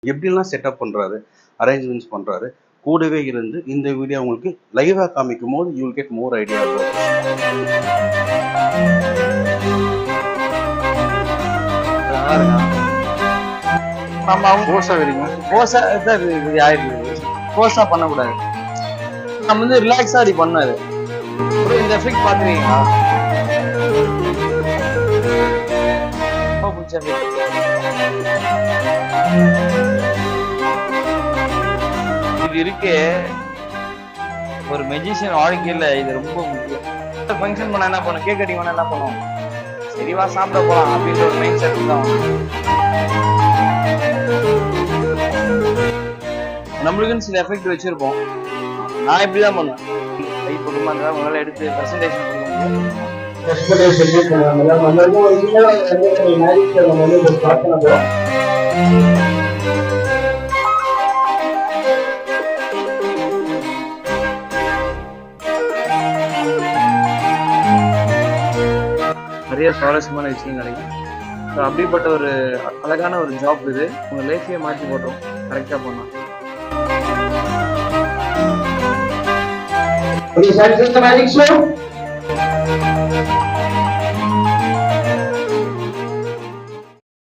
எப்படிலாம் செட்டப் பண்ணுறாரு, அரேஞ்ச்மெண்ட்ஸ் பண்ணுறாரு, கூடவே இருந்து இந்த வீடியோ உங்களுக்கு லைவாக காமிக்கும் போது you will get more idea. நம்ம அவங்க போஸா வரீங்க, போஸா தான் இது ஆயிடுது. போஸா பண்ணக்கூடாது, நம்ம வந்து ரிலாக்ஸா அப்படி பண்ணாரு. இந்த எஃபெக்ட் பாத்துருக்கீங்களா? ரொம்ப பிடிச்ச எஃபெக்ட். இது இருக்கே ஒரு மெஜிஷியன் வாழ்க்கையில இது ரொம்ப முக்கியம். ஃபங்க்ஷன் பண்ண என்ன பண்ணும், கேக் கட்டிங் பண்ண என்ன பண்ணுவோம், சரிவா சாப்பிட போலாம் அப்படின்ற ஒரு மைண்ட் செட் தான். நம்மளுக்குன்னு சில எஃபெக்ட் வச்சிருப்போம். நான் இப்படிதான் பண்ணுவேன், கை போட்டுமா உங்களால எடுத்து பிரசன்டேஷன் நிறைய சுவாரஸ்யமான விஷயம் கிடைக்கும். அப்படிப்பட்ட ஒரு அழகான ஒரு ஜாப் இது. உங்க லைஃபையே மாற்றி போட்டோம் கரெக்டா பண்ணோம். Magic show.